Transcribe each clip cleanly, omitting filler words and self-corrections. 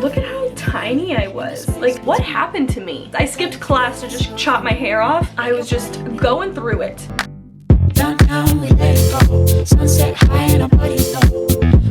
look at how tiny I was. Like, what happened to me? I skipped class to just chop my hair off. I was just going through it. Downtown, we let it go. Sunset high and our bodies low.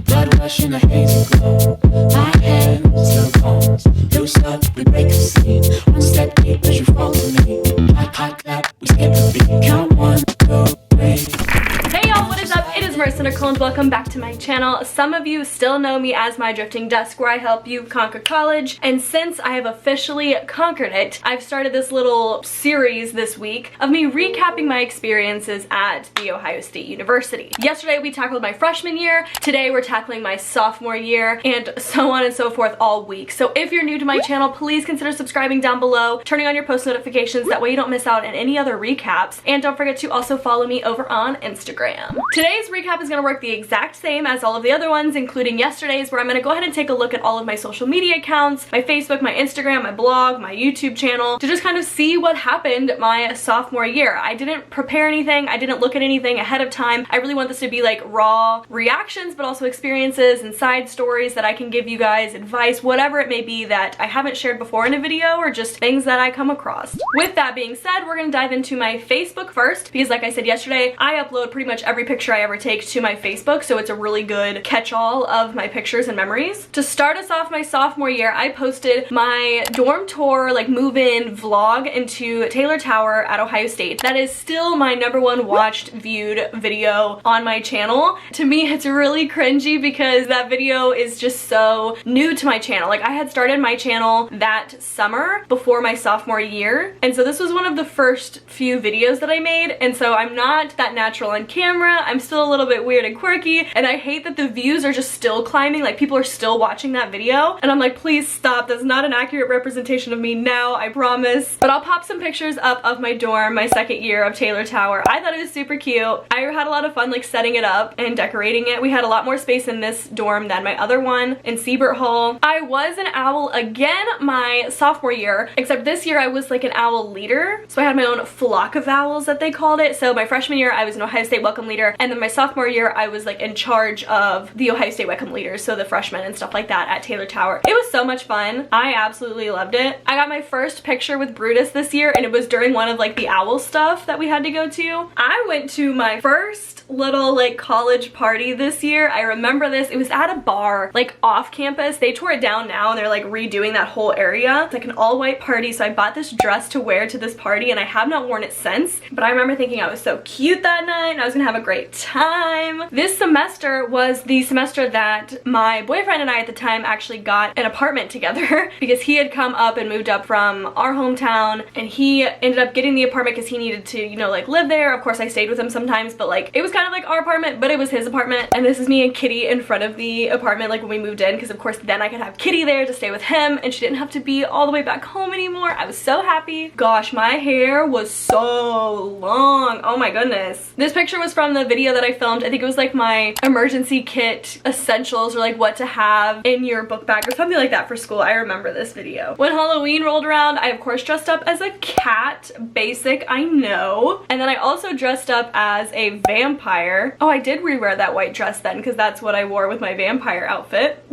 Blood rush in a hazy glow. My hands still bones. Loose up, we break the scene. One step deep as you fall to me. Hot clap, we skip the beat. Count 1, 2, 3. Hey y'all, what is up? It is Marissa, Nicole, and welcome back to my channel. Some of you still know me as my drifting desk, where I help you conquer college, and since I have officially conquered it, I've started this little series this week of me recapping my experiences at The Ohio State University. Yesterday we tackled my freshman year, today we're tackling my sophomore year, and so on and so forth all week. So if you're new to my channel, please consider subscribing down below, turning on your post notifications, that way you don't miss out on any other recaps, and don't forget to also follow me over on Instagram. Today's recap is going to work the exact same as all of the other ones, including yesterday's, where I'm going to go ahead and take a look at all of my social media accounts, my Facebook, my Instagram, my blog, my YouTube channel, to just kind of see what happened my sophomore year. I didn't prepare anything, I didn't look at anything ahead of time. I really want this to be like raw reactions, but also experiences and side stories that I can give you guys, advice, whatever it may be that I haven't shared before in a video, or just things that I come across. With that being said, we're going to dive into my Facebook first, because like I said yesterday, I upload pretty much every picture I ever take to my Facebook, so it's a really good catch-all of my pictures and memories. To start us off my sophomore year, I posted my dorm tour, like move-in vlog into Taylor Tower at Ohio State. That is still my #1 watched, viewed video on my channel. To me, it's really cringy because that video is just so new to my channel. Like, I had started my channel that summer before my sophomore year, and so this was one of the first few videos that I made, and so I'm not that natural on camera. I'm still a little bit weird and quirky, and I hate that the views are just still climbing. Like, people are still watching that video, and I'm like, please stop. That's not an accurate representation of me now, I promise. But I'll pop some pictures up of my dorm, my second year of Taylor Tower. I thought it was super cute. I had a lot of fun like setting it up and decorating it. We had a lot more space in this dorm than my other one in Siebert Hall. I was an owl again my sophomore year, except this year I was like an owl leader. So I had my own flock of owls that they called it. So my freshman year I was an Ohio State welcome leader, and then my sophomore year I was like in charge of the Ohio State welcome leaders, so the freshmen and stuff like that at Taylor Tower. It was so much fun. I absolutely loved it. I got my first picture with Brutus this year, and it was during one of like the owl stuff that we had to go to. I went to my first little like college party this year. I remember this. It was at a bar like off campus. They tore it down now and they're like redoing that whole area. It's like an all-white party, so I bought this dress to wear to this party, and I have not worn it since, but I remember thinking I was so cute that night and I was gonna have a great time. This semester was the semester that my boyfriend and I at the time actually got an apartment together because he had come up and moved up from our hometown, and he ended up getting the apartment because he needed to, you know, like live there. Of course I stayed with him sometimes, but like it was kind of like our apartment, but it was his apartment. And this is me and Kitty in front of the apartment like when we moved in, because of course then I could have Kitty there to stay with him and she didn't have to be all the way back home anymore. I was so happy. Gosh, my hair was so long. Oh my goodness. This picture was from the video that I filmed. I think it was like my emergency kit essentials, or like what to have in your book bag or something like that for school. I remember this video. When Halloween rolled around, I of course dressed up as a cat. Basic, I know. And then I also dressed up as a vampire. Oh, I did rewear that white dress then, because that's what I wore with my vampire outfit.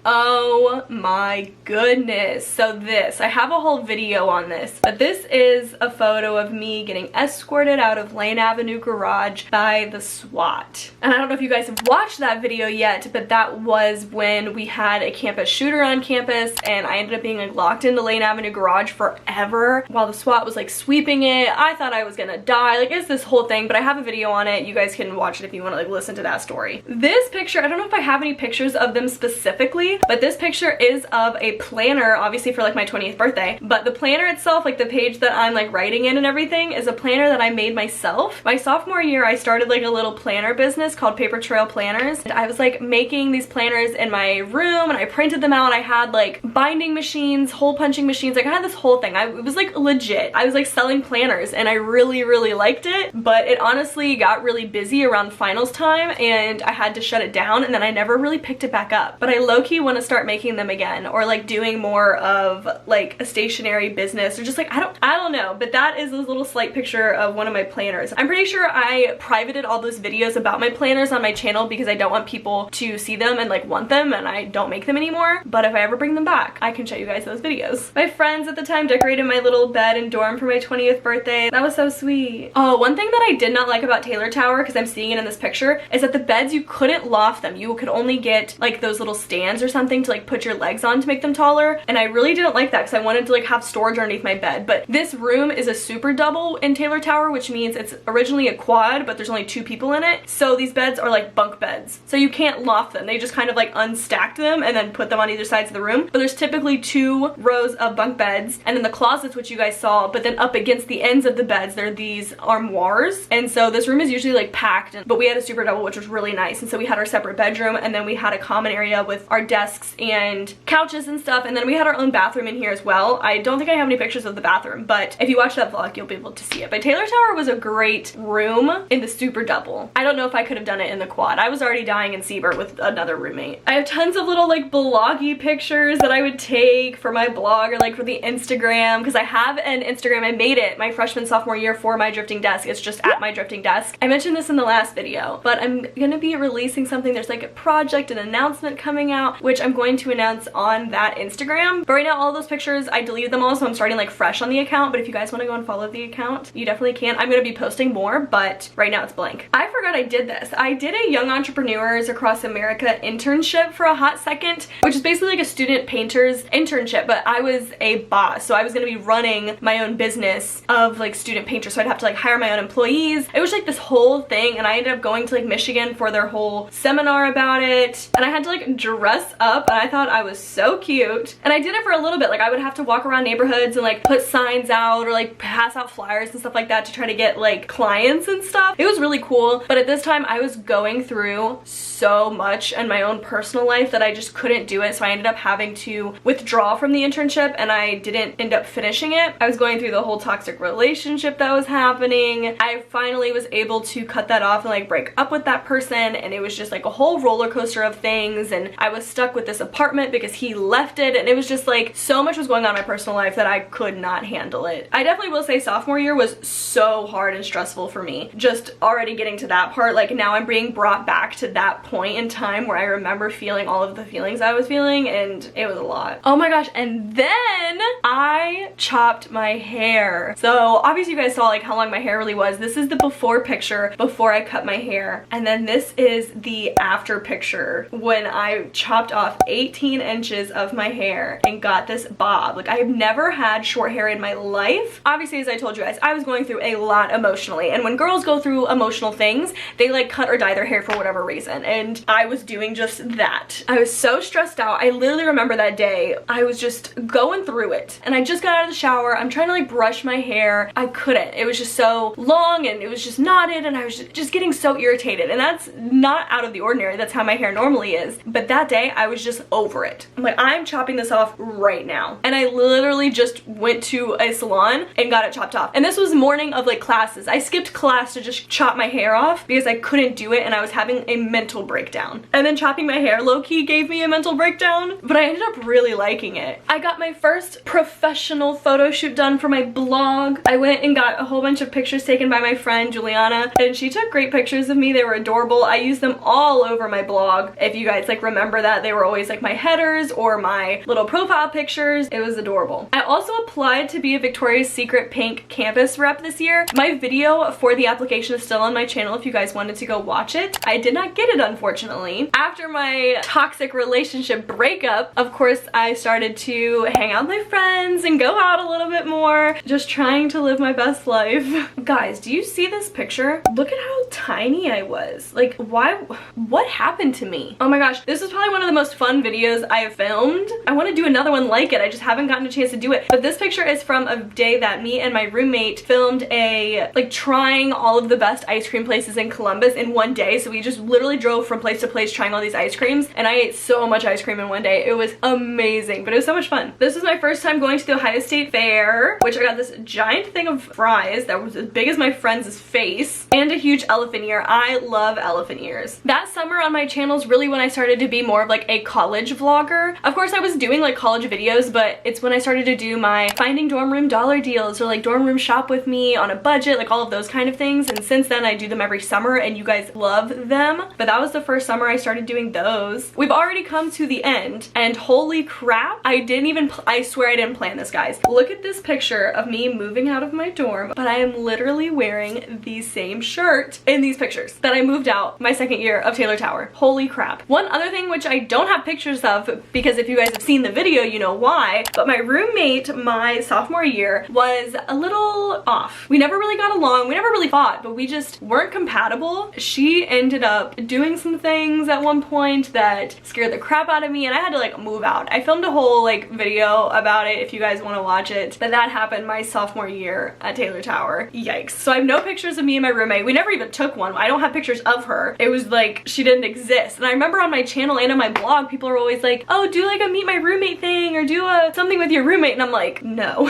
Oh my goodness. So this, I have a whole video on this, but this is a photo of me getting escorted out of Lane Avenue Garage by the SWAT. And I don't know if you guys have watched that video yet, but that was when we had a campus shooter on campus, and I ended up being like locked into Lane Avenue Garage forever while the SWAT was like sweeping it. I thought I was gonna die. Like, it's this whole thing, but I have a video on it. You guys can watch it if you want to like listen to that story. This picture, I don't know if I have any pictures of them specifically, but this picture is of a planner, obviously for like my 20th birthday, but the planner itself, like the page that I'm like writing in and everything, is a planner that I made myself. My sophomore year I started like a little planner business called Paper Trail Planners, and I was like making these planners in my room and I printed them out. I had like binding machines, hole punching machines, like I had this whole thing. It was like legit. I was like selling planners and I really liked it, but it honestly got really busy around finals time and I had to shut it down, and then I never really picked it back up. But I low-key want to start making them again, or like doing more of like a stationary business, or just like I don't know. But that is a little slight picture of one of my planners. I'm pretty sure I privated all those videos about my planners on my channel because I don't don't want people to see them and like want them, and I don't make them anymore. But if I ever bring them back, I can show you guys those videos. My friends at the time decorated my little bed and dorm for my 20th birthday. That was so sweet. Oh, one thing that I did not like about Taylor Tower, because I'm seeing it in this picture, is that the beds, you couldn't loft them. You could only get like those little stands or something to like put your legs on to make them taller, and I really didn't like that because I wanted to like have storage underneath my bed. But this room is a super double in Taylor Tower, which means it's originally a quad, but there's only 2 people in it. So these beds are like bunk beds, so you can't loft them. They just kind of like unstacked them and then put them on either sides of the room. But there's typically 2 rows of bunk beds, and then the closets, which you guys saw, but then up against the ends of the beds there are these armoires. And so this room is usually like packed, but we had a super double, which was really nice. And so we had our separate bedroom, and then we had a common area with our desks and couches and stuff, and then we had our own bathroom in here as well. I don't think I have any pictures of the bathroom, but if you watch that vlog you'll be able to see it. But Taylor Tower was a great room in the super double. I don't know if I could have done it in the quad. I was already dying in Seabird with another roommate. I have tons of little like bloggy pictures that I would take for my blog or like for the Instagram, because I have an Instagram. I made it my freshman sophomore year for my drifting desk. It's just at my drifting desk. I mentioned this in the last video, but I'm gonna be releasing something. There's like a project, an announcement coming out, which I'm going to announce on that Instagram. But right now all those pictures, I deleted them all, so I'm starting like fresh on the account. But if you guys want to go and follow the account, you definitely can. I'm gonna be posting more, but right now it's blank. I forgot I did this. I did a Young Entrepreneurs Across America internship for a hot second, which is basically like a student painter's internship, but I was a boss, so I was gonna be running my own business of like student painters, so I'd have to like hire my own employees. It was like this whole thing, and I ended up going to like Michigan for their whole seminar about it, and I had to like dress up, and I thought I was so cute. And I did it for a little bit. Like I would have to walk around neighborhoods and like put signs out or like pass out flyers and stuff like that to try to get like clients and stuff. It was really cool, but at this time I was going through so much in my own personal life that I just couldn't do it, so I ended up having to withdraw from the internship, and I didn't end up finishing it. I was going through the whole toxic relationship that was happening. I finally was able to cut that off and like break up with that person, and it was just like a whole roller coaster of things, and I was stuck with this apartment because he left it, and it was just like so much was going on in my personal life that I could not handle it. I definitely will say sophomore year was so hard and stressful for me. Just already getting to that part, like now I'm being brought back to that point in time where I remember feeling all of the feelings I was feeling, and it was a lot. Oh my gosh, and then I chopped my hair. So obviously you guys saw like how long my hair really was. This is the before picture before I cut my hair, and then this is the after picture when I chopped off 18 inches of my hair and got this bob. Like I have never had short hair in my life. Obviously, as I told you guys, I was going through a lot emotionally, and when girls go through emotional things, they like cut or dye their hair for whatever reason, and I was doing just that. I was so stressed out. I literally remember that day I was just going through it, and I just got out of the shower. I'm trying to like brush my hair. I couldn't. It was just so long, and it was just knotted, and I was just getting so irritated, and that's not out of the ordinary. That's how my hair normally is, but that day I was just over it. I'm like, I'm chopping this off right now, and I literally just went to a salon and got it chopped off. And this was morning of like classes. I skipped class to just chop my hair off because I couldn't do it, and I was having a mental breakdown. And then chopping my hair low-key gave me a mental breakdown, but I ended up really liking it. I got my first professional photo shoot done for my blog. I went and got a whole bunch of pictures taken by my friend Juliana, and she took great pictures of me. They were adorable. I used them all over my blog. If you guys like remember that, they were always like my headers or my little profile pictures. It was adorable. I also applied to be a Victoria's Secret Pink campus rep this year. My video for the application is still on my channel if you guys wanted to go watch it. I did not get it, unfortunately. After my toxic relationship breakup, of course, I started to hang out with my friends and go out a little bit more, just trying to live my best life. Guys, do you see this picture? Look at how tiny I was. Like, why? What happened to me? Oh my gosh, this is probably one of the most fun videos I have filmed. I want to do another one like it. I just haven't gotten a chance to do it. But this picture is from a day that me and my roommate filmed a, like, trying all of the best ice cream places in Columbus in one day. So we just literally drove from place to place trying all these ice creams, and I ate so much ice cream in one day. It was amazing, but it was so much fun. This was my first time going to the Ohio State Fair, which I got this giant thing of fries that was as big as my friend's face, and a huge elephant ear. I love elephant ears. That summer on my channel is really when I started to be more of like a college vlogger. Of course, I was doing like college videos, but it's when I started to do my finding dorm room dollar deals or like dorm room shop with me on a budget, like all of those kind of things. And since then I do them every summer, and you guys love them. but that was the first summer I started doing those. We've already come to the end, and holy crap, I swear I didn't plan this, guys. Look at this picture of me moving out of my dorm, but I am literally wearing the same shirt in these pictures that I moved out my second year of Taylor Tower. Holy crap. One other thing which I don't have pictures of, because if you guys have seen the video, you know why, but my roommate my sophomore year was a little off. We never really got along, we never really fought, but we just weren't compatible. She ended up doing some things at one point that scared the crap out of me, and I had to like move out. I filmed a whole like video about it if you guys want to watch it, but that happened my sophomore year at Taylor Tower. Yikes. So I have no pictures of me and my roommate. We never even took one. I don't have pictures of her. It was like she didn't exist. And I remember on my channel and on my blog, people are always like, oh, do like a meet my roommate thing or do something with your roommate, and I'm like, no.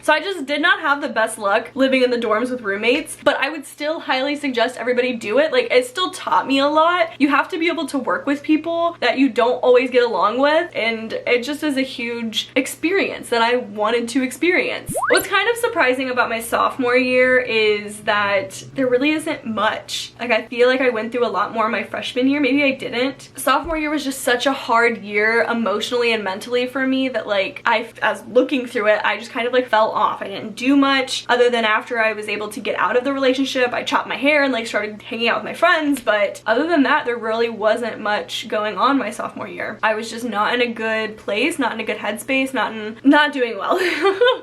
So I just did not have the best luck living in the dorms with roommates, but I would still highly suggest everybody do it. Like, it still taught me a lot. You have to be able to work with people that you don't always get along with, and it just is a huge experience that I wanted to experience. What's kind of surprising about my sophomore year is that there really isn't much. Like, I feel like I went through a lot more my freshman year. Maybe I didn't. Sophomore year was just such a hard year emotionally and mentally for me that like as looking through it, I just kind of like fell off. I didn't do much other than after I was able to get out of the relationship, I chopped my hair and like started hanging out with my friends, but other than that, there really wasn't much going on my sophomore year. I was just not in a good place, not in a good headspace, not doing well.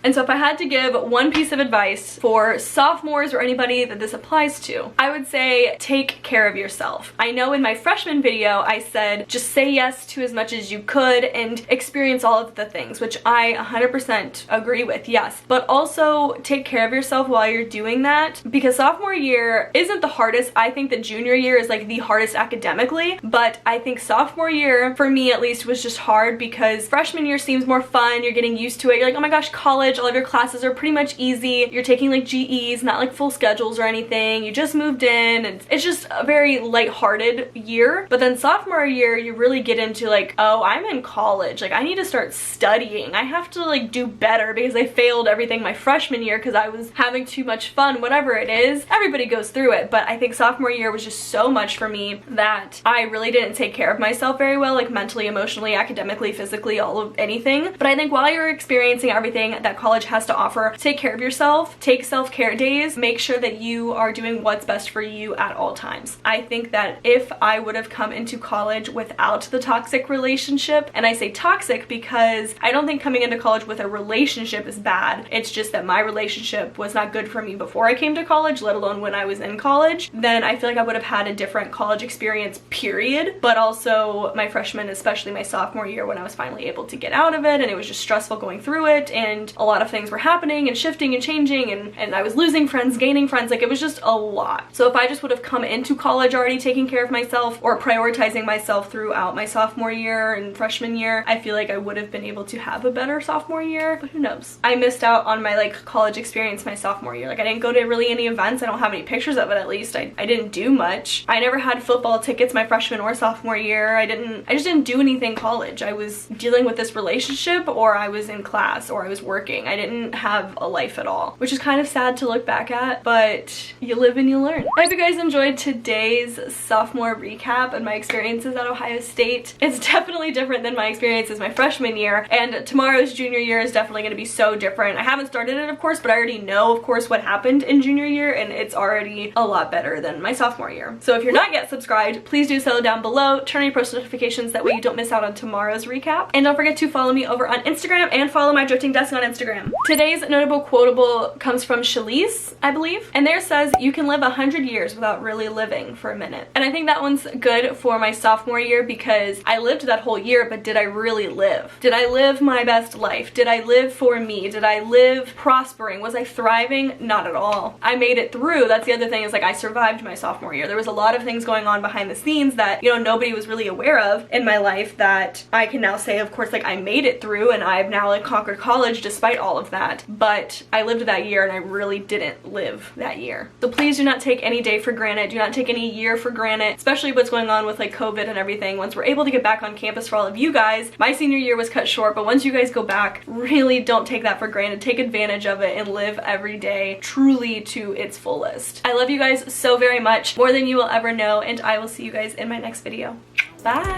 And so if I had to give one piece of advice for sophomores or anybody that this applies to, I would say take care of yourself. I know in my freshman video I said just say yes to as much as you could and experience all of the things, which I 100% agree with, yes, but also take care of yourself while you're doing that, because sophomore year isn't the hardest. I think that junior year is like the hardest academically, but I think sophomore year, for me at least, was just hard because freshman year seems more fun. You're getting used to it. You're like, oh my gosh, college, all of your classes are pretty much easy. You're taking like GEs, not like full schedules or anything. You just moved in, and it's just a very lighthearted year. But then sophomore year, you really get into like, oh, I'm in college. Like, I need to start studying. I have to like do better because I failed everything my freshman year because I was having too much fun, whatever it is. Everybody goes through it, but I think sophomore year was just so much for me that I really didn't take care of myself very well, like mentally, emotionally, academically, physically, all of anything. But I think while you're experiencing everything that college has to offer, take care of yourself, take self-care days, make sure that you are doing what's best for you at all times. I think that if I would have come into college without the toxic relationship, and I say toxic because I don't think coming into college with a relationship is bad, it's just that my relationship was not good for me before I came to college, let alone when I was in college, then I feel like I would have had a different college experience, period. But also my freshman, especially my sophomore year, when I was finally able to get out of it, and it was just stressful going through it, and a lot of things were happening and shifting and changing, and I was losing friends, gaining friends, like it was just a lot. So if I just would have come into college already taking care of myself or prioritizing myself throughout my sophomore year and freshman year, I feel like I would have been able to have a better sophomore year, but who knows. I missed out on my like college experience my sophomore year. Like, I didn't go to really any events. I don't have any pictures of it, at least. I didn't do much. I never had football tickets my freshman or sophomore year. I just didn't do anything college. I was dealing with this relationship, or I was in class, or I was working. I didn't have a life at all, which is kind of sad to look back at, but you live and you learn. I hope you guys enjoyed today's sophomore recap and my experiences at Ohio State. It's definitely different than my experiences my freshman year, and tomorrow's junior year is definitely going to be so different. I haven't started it, of course, but I already know, of course, what happened in junior year, and it's already a lot better than my sophomore year. So if you're not yet subscribed, please do so down below. Turn on your post notifications, that way you don't miss out on tomorrow's recap. And don't forget to follow me over on Instagram and follow my drifting desk on Instagram. Today's notable quotable comes from Shalise, I believe, and there says, you can live 100 years without really living for a minute. And I think that one's good for my sophomore year because I lived that whole year, but did I really live? Did I live my best life? Did I live for me? Did I live prospering? Was I thriving? Not at all. I made it through. That's the other thing, is like I survived my sophomore year. There was a lot of things going on behind the scenes that, you know, nobody was really aware of in my life that I can now say, of course, like I made it through, and I've now like conquered college despite all of that. But I lived that year, and I really didn't live that year. So please do not take any day for granted. Do not take any year for granted, especially what's going on with like COVID and everything. Once we're able to get back on campus for all of you guys, my senior year was cut short, but once you guys go back, really don't take that for granted. Take advantage of it and live every day truly to its fullest. I love you guys so very much, more than you will ever know. below, and I will see you guys in my next video. Bye!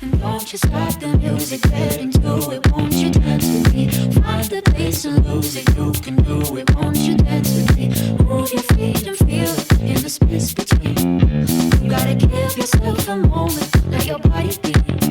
And don't you stop the music, get into it, won't you dance with me? Find the place and lose it, you can do it, won't you dance with me? Move your feet and feel it in the space between. You gotta give yourself a moment, let your body be.